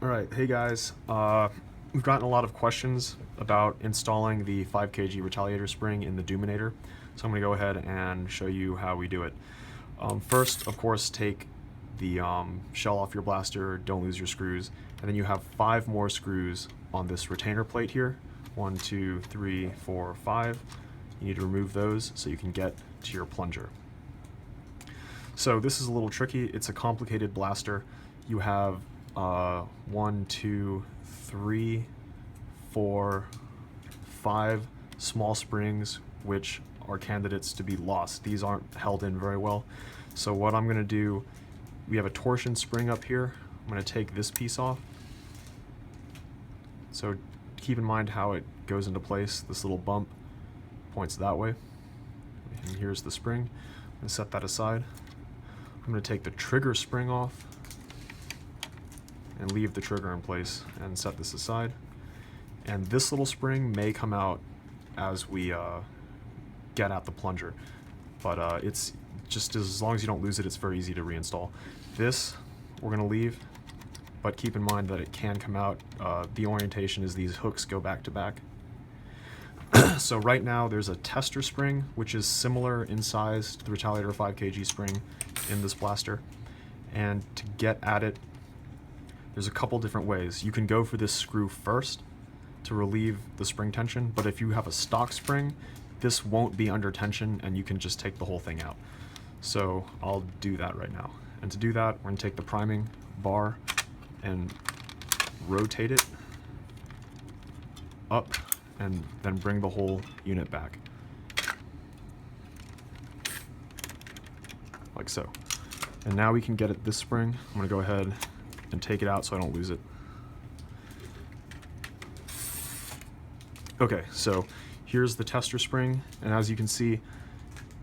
Alright, hey guys. We've gotten a lot of questions about installing the 5 kg retaliator spring in the Doominator, so I'm going to go ahead and show you how we do it. First, of course, take the shell off your blaster, don't lose your screws, and then you have 5 more screws on this retainer plate here. 1, 2, 3, 4, 5. You need to remove those so you can get to your plunger. So this is a little tricky. It's a complicated blaster. You have 1, 2, 3, 4, 5 small springs which are candidates to be lost. These aren't held in very well. So what I'm going to do, we have a torsion spring up here. I'm going to take this piece off. So keep in mind how it goes into place. This little bump points that way. And here's the spring. I'm going to set that aside. I'm going to take the trigger spring off and leave the trigger in place and set this aside. And this little spring may come out as we get at the plunger, but it's just as long as you don't lose it, it's very easy to reinstall. This we're going to leave, but keep in mind that it can come out. The orientation is these hooks go back to back. So right now there's a tester spring which is similar in size to the Retaliator 5 kg spring in this blaster, and to get at it there's a couple different ways. You can go for this screw first to relieve the spring tension, but if you have a stock spring, this won't be under tension and you can just take the whole thing out. So I'll do that right now. And to do that, we're going to take the priming bar and rotate it up and then bring the whole unit back. Like so. And now we can get at this spring. I'm going to go ahead and take it out so I don't lose it. Okay, so here's the tester spring, and as you can see,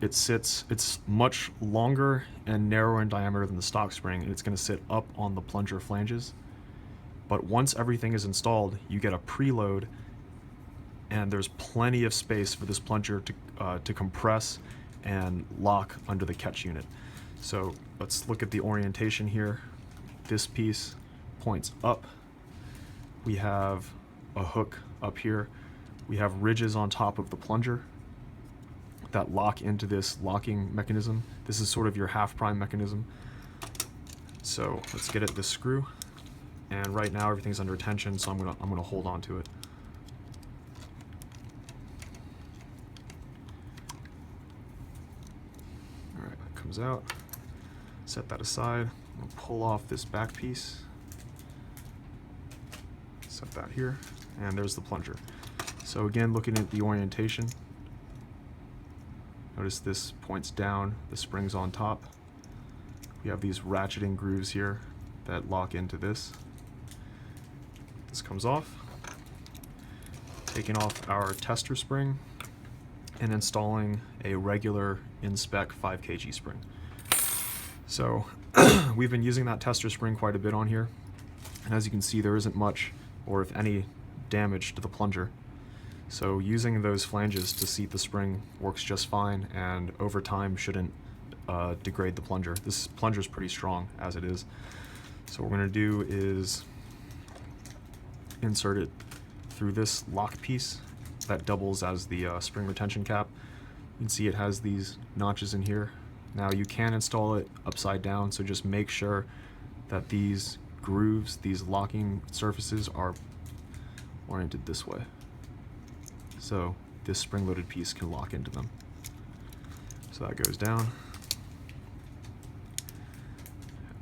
it's much longer and narrower in diameter than the stock spring, and it's going to sit up on the plunger flanges. But once everything is installed, you get a preload, and there's plenty of space for this plunger to compress and lock under the catch unit. So let's look at the orientation here. This piece points up. We have a hook up here. We have ridges on top of the plunger that lock into this locking mechanism. This is sort of your half prime mechanism. So let's get at this screw. And right now everything's under tension, so I'm gonna hold on to it. All right, that comes out. Set that aside. I'm gonna pull off this back piece. Set that here, and there's the plunger. So again, looking at the orientation, notice this points down, the spring's on top. We have these ratcheting grooves here that lock into this. This comes off. Taking off our tester spring and installing a regular in-spec 5 kg spring. So we've been using that tester spring quite a bit on here, and as you can see, there isn't much, or if any, damage to the plunger. So using those flanges to seat the spring works just fine, and over time shouldn't degrade the plunger. This plunger is pretty strong as it is. So what we're going to do is insert it through this lock piece that doubles as the spring retention cap. You can see it has these notches in here. Now you can install it upside down, so just make sure that these grooves, these locking surfaces, are oriented this way, so this spring-loaded piece can lock into them. So that goes down.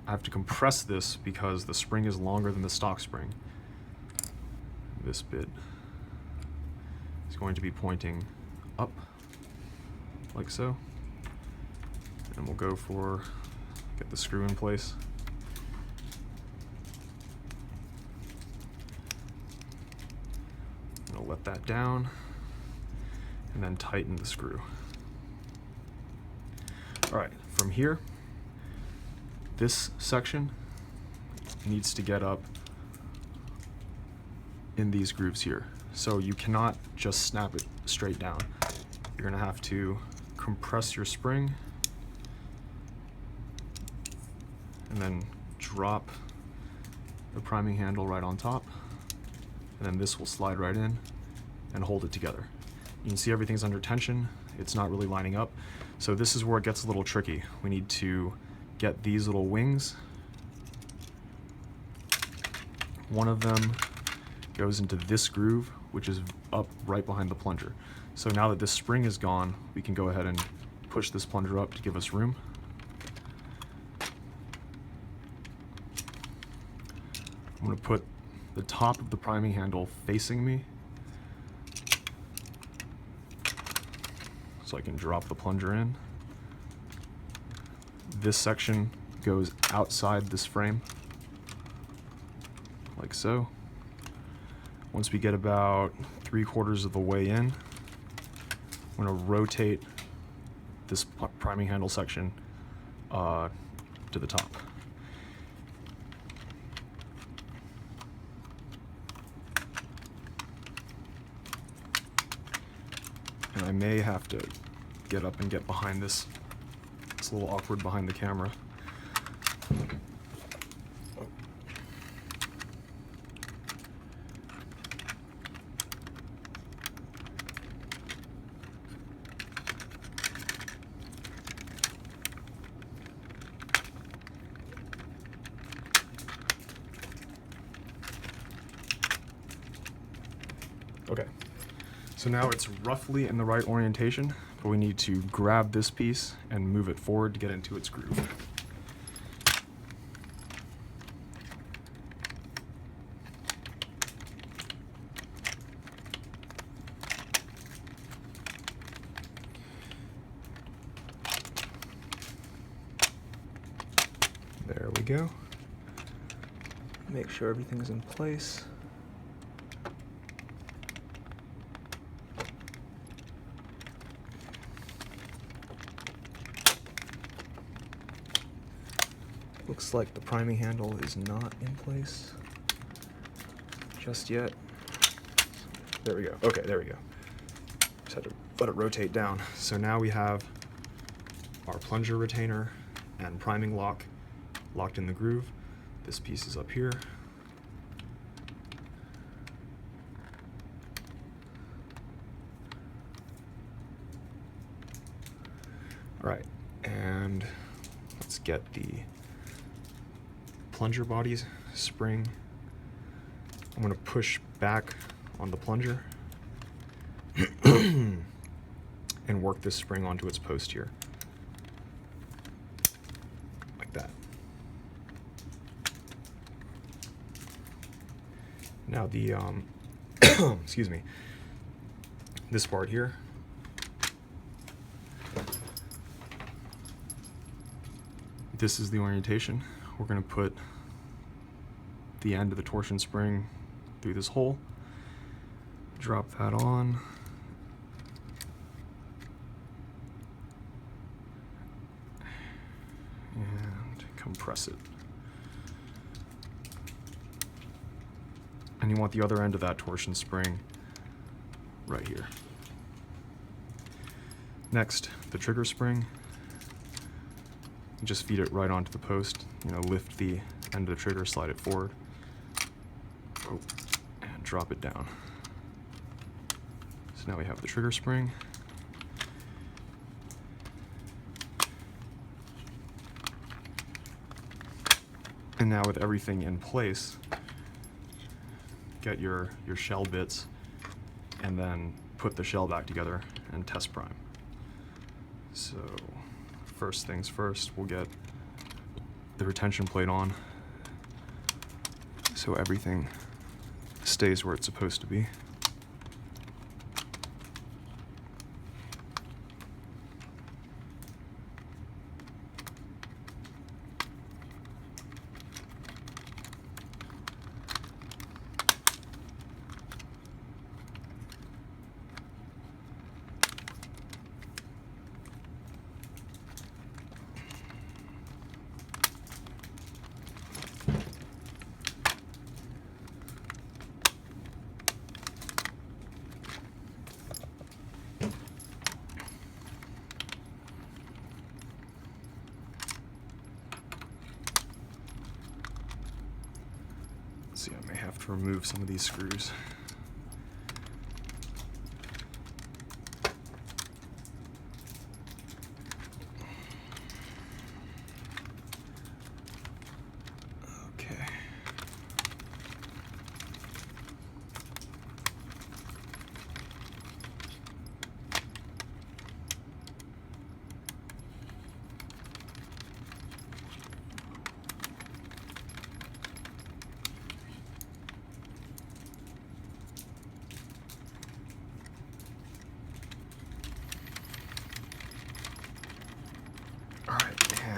I have to compress this because the spring is longer than the stock spring. This bit is going to be pointing up, like so. And we'll go for, get the screw in place. I'm gonna let that down and then tighten the screw. All right, from here, this section needs to get up in these grooves here. So you cannot just snap it straight down. You're gonna have to compress your spring and then drop the the priming handle right on top, and then this will slide right in and hold it together. You can see everything's under tension. It's not really lining up. So this is where it gets a little tricky. We need to get these little wings. One of them goes into this groove, which is up right behind the plunger. So now that this spring is gone, we can go ahead and push this plunger up to give us room. I'm going to put the top of the priming handle facing me so I can drop the plunger in. This section goes outside this frame, like so. Once we get about 3/4 of the way in, I'm going to rotate this priming handle section to the top. And I may have to get up and get behind this. It's a little awkward behind the camera. Okay, so now it's roughly in the right orientation, but we need to grab this piece and move it forward to get into its groove. There we go. Make sure everything's in place. Looks like the priming handle is not in place just yet. There we go. Okay, there we go. Just had to let it rotate down. So now we have our plunger retainer and priming lock locked in the groove. This piece is up here. All right, and let's get the plunger bodies spring. I'm going to push back on the plunger and work this spring onto its post here, like that. Now the excuse me, this part here, this is the orientation. We're going to put the end of the torsion spring through this hole, drop that on, and compress it. And you want the other end of that torsion spring right here. Next, the trigger spring. Just feed it right onto the post, lift the end of the trigger, slide it forward, and drop it down. So now we have the trigger spring. And now with everything in place, get your shell bits and then put the shell back together and test prime. So first things first, we'll get the retention plate on so everything stays where it's supposed to be. Let's see, I may have to remove some of these screws. Okay.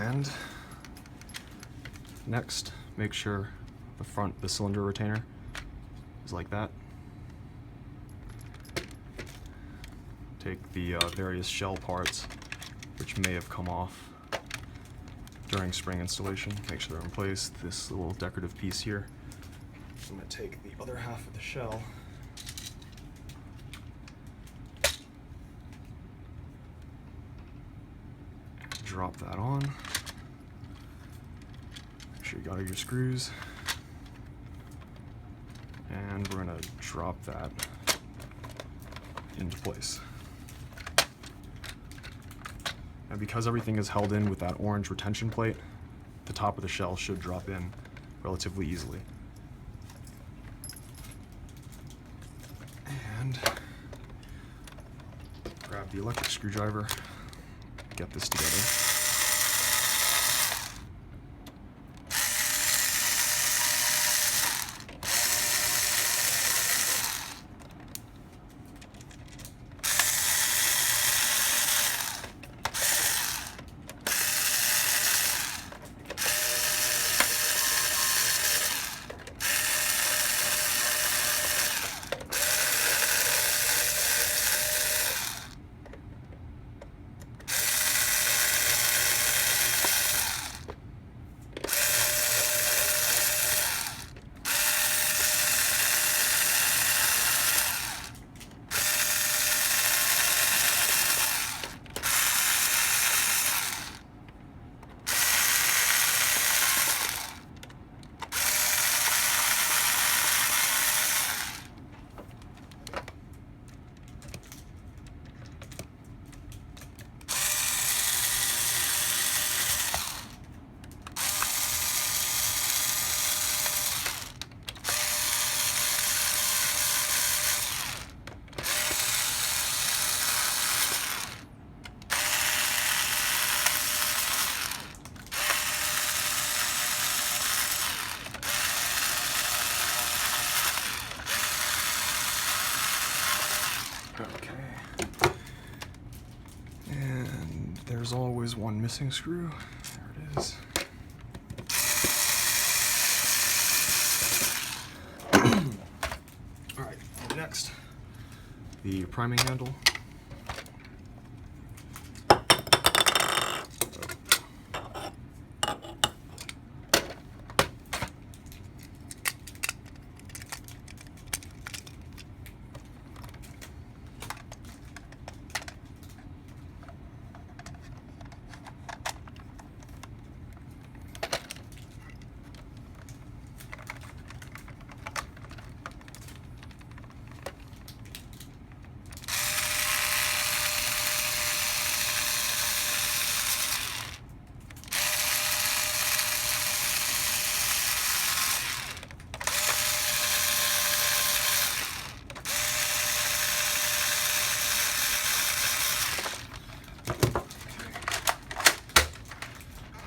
And next, make sure the cylinder retainer is like that. Take the various shell parts which may have come off during spring installation, make sure they're in place. This little decorative piece here. I'm going to take the other half of the shell and drop that on. Make sure you got all your screws. And we're going to drop that into place. And because everything is held in with that orange retention plate, the top of the shell should drop in relatively easily. And grab the electric screwdriver, get this together. Okay. And there's always one missing screw. There it is. All right, next, the priming handle.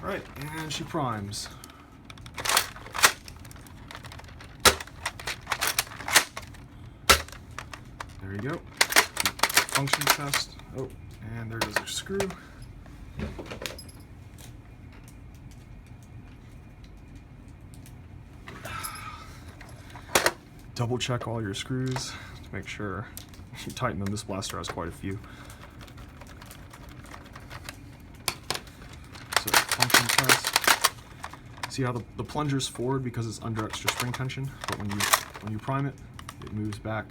Alright, and she primes. There you go. Function test. Oh, and there goes our screw. Double check all your screws to make sure you tighten them. This blaster has quite a few. So function test. See how the plunger's forward because it's under extra spring tension, but when you prime it, it moves back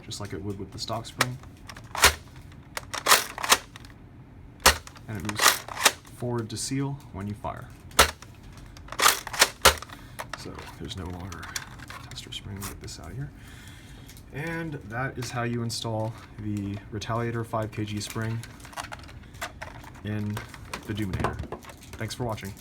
just like it would with the stock spring. And it moves forward to seal when you fire. So there's no longer extra spring. Get this out of here. And that is how you install the Retaliator 5 kg spring in the Doominator. Thanks for watching.